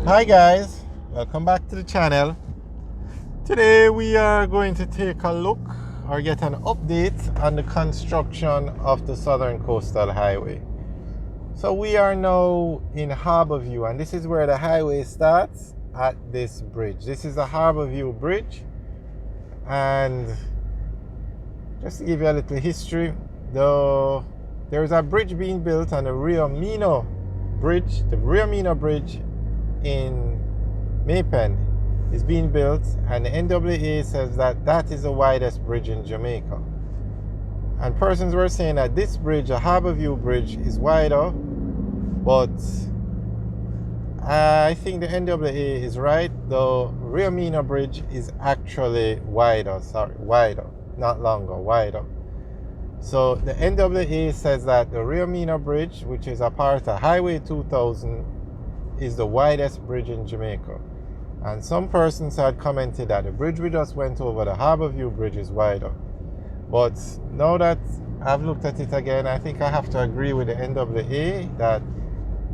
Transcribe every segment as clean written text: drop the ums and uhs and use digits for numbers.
Hi guys, welcome back to the channel. Today we are going to take a look or get an update on the construction of the Southern Coastal Highway. So we are now in Harborview, and this is where the highway starts at this bridge. This is the Harborview Bridge, and just to give you a little history, there is a bridge being built on the Rio Mino Bridge. The Rio Mino Bridge in Maypen is being built, and the NAA says that that is the widest bridge in Jamaica. And persons were saying that this bridge, the Harborview Bridge, is wider, but I think the NAA is right. The Rio Mino Bridge is actually wider, not longer, wider. So the NAA says that the Rio Mino Bridge, which is a part of Highway 2000, is the widest bridge in Jamaica. And some persons had commented that the bridge we just went over, the Harborview Bridge, is wider. But now that I've looked at it again, I think I have to agree with the NAA that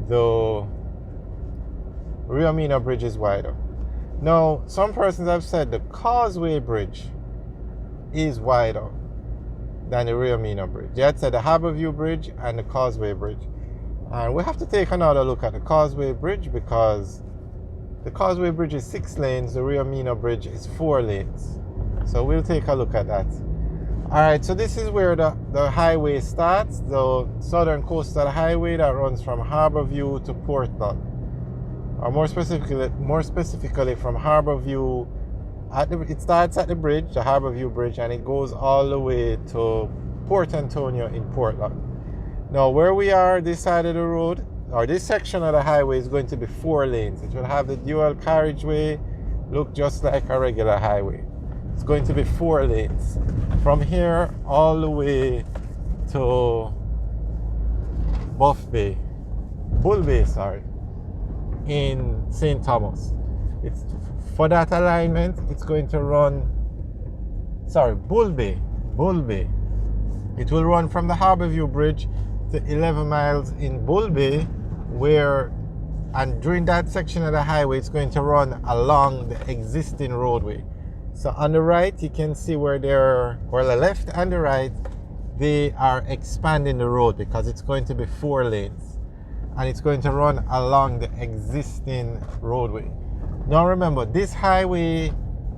the Rio Mino Bridge is wider. Now, some persons have said the Causeway Bridge is wider than the Rio Mino Bridge. They had said the Harborview Bridge and the Causeway Bridge. And we have to take another look at the Causeway Bridge, because the Causeway Bridge is 6 lanes, the Rio Mino Bridge is 4 lanes. So we'll take a look at that. Alright, so this is where the highway starts, the Southern Coastal Highway that runs from Harborview to Portland. Or more specifically from Harborview, it starts at the bridge, the Harborview Bridge, and it goes all the way to Port Antonio in Portland. Now, where we are, this side of the road, or this section of the highway, is going to be 4 lanes. It will have the dual carriageway, look just like a regular highway. It's going to be 4 lanes. From here all the way to Bull Bay, in St. Thomas. It's for that alignment, it's going to run, Bull Bay. It will run from the Harborview Bridge to 11 miles in Bull Bay, and during that section of the highway, it's going to run along the existing roadway. So on the right, you can see where the left and the right, they are expanding the road because it's going to be 4 lanes, and it's going to run along the existing roadway. Now remember, this highway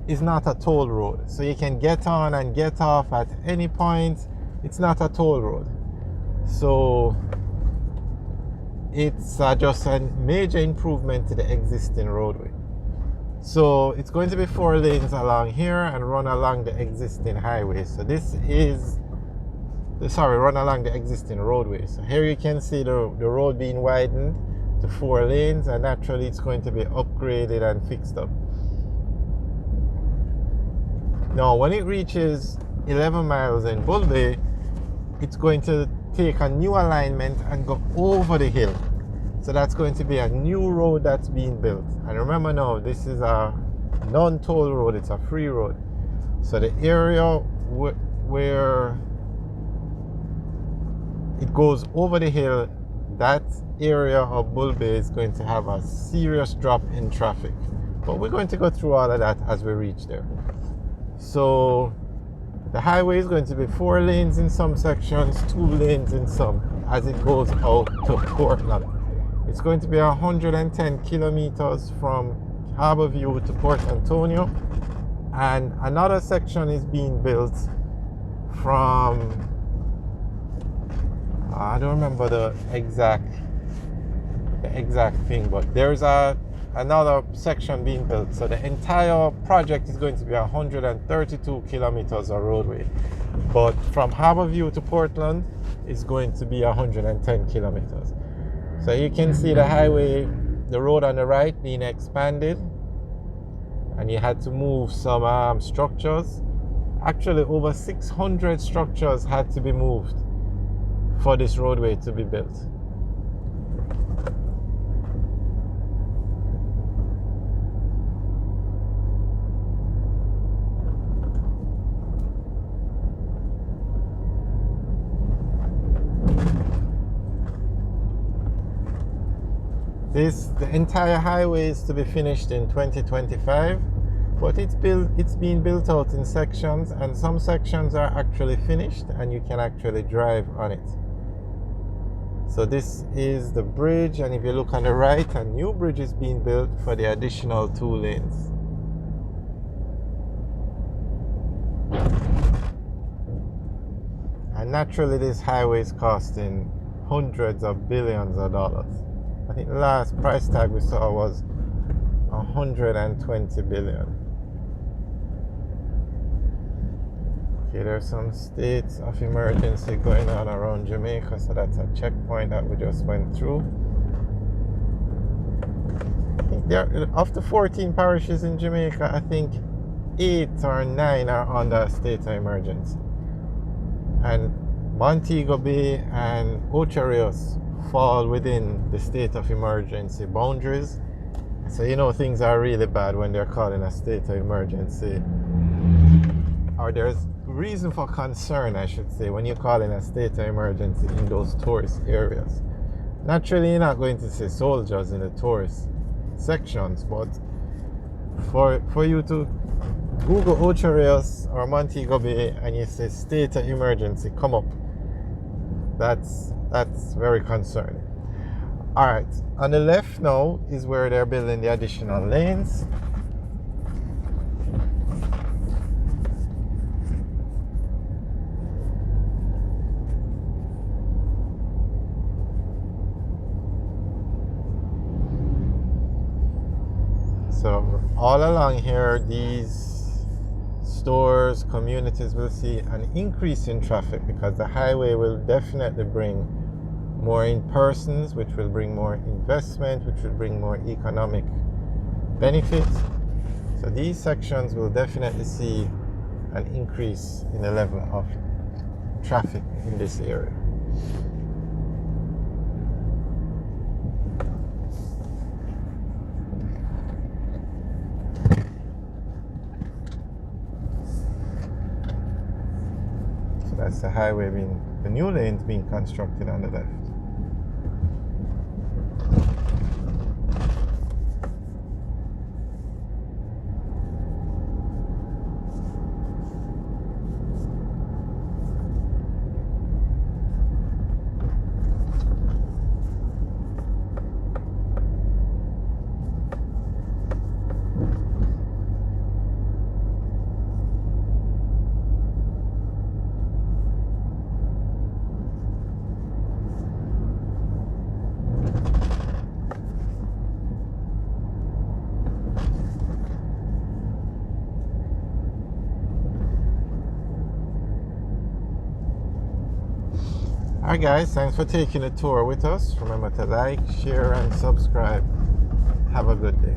is not a toll road, so you can get on and get off at any point. It's not a toll road. So it's just a major improvement to the existing roadway. So it's going to be 4 lanes along here and run along the existing highway. So run along the existing roadway. So here you can see the road being widened to 4 lanes, and naturally it's going to be upgraded and fixed up. Now when it reaches 11 miles in Bull Bay, it's going to take a new alignment and go over the hill. So that's going to be a new road that's being built. And remember now, this is a non-toll road, it's a free road. So the area where it goes over the hill, that area of Bull Bay is going to have a serious drop in traffic. But we're going to go through all of that as we reach there. So the highway is going to be 4 lanes in some sections, 2 lanes in some, as it goes out to Portland. It's going to be 110 kilometers from Harborview to Port Antonio, and another section is being built from, I don't remember the exact thing, but there's another section being built. So the entire project is going to be 132 kilometers of roadway, but from Harborview to Portland is going to be 110 kilometers. So you can see the highway, the road on the right being expanded, and you had to move some structures. Actually, over 600 structures had to be moved for this roadway to be built. The entire highway is to be finished in 2025, but it's being built out in sections, and some sections are actually finished and you can actually drive on it. So this is the bridge, and if you look on the right, a new bridge is being built for the additional 2 lanes. And naturally this highway is costing hundreds of billions of dollars. I think the last price tag we saw was 120 billion. Okay, there's some states of emergency going on around Jamaica, so that's a checkpoint that we just went through. I think of the 14 parishes in Jamaica, I think 8 or 9 are under a state of emergency. And Montego Bay and Ocho Rios fall within the state of emergency boundaries. So you know things are really bad when they're calling a state of emergency. Or there's reason for concern, I should say, when you're calling a state of emergency in those tourist areas. Naturally, you're not going to see soldiers in the tourist sections, but for you to Google Ocho Rios or Montego Bay and you say state of emergency come up, that's very concerning. All right, on the left now is where they're building the additional lanes. So all along here, these stores, communities will see an increase in traffic because the highway will definitely bring more in-persons, which will bring more investment, which will bring more economic benefits. So these sections will definitely see an increase in the level of traffic in this area. That's the highway the new lanes being constructed on the left. Alright guys, thanks for taking a tour with us. Remember to like, share and subscribe. Have a good day.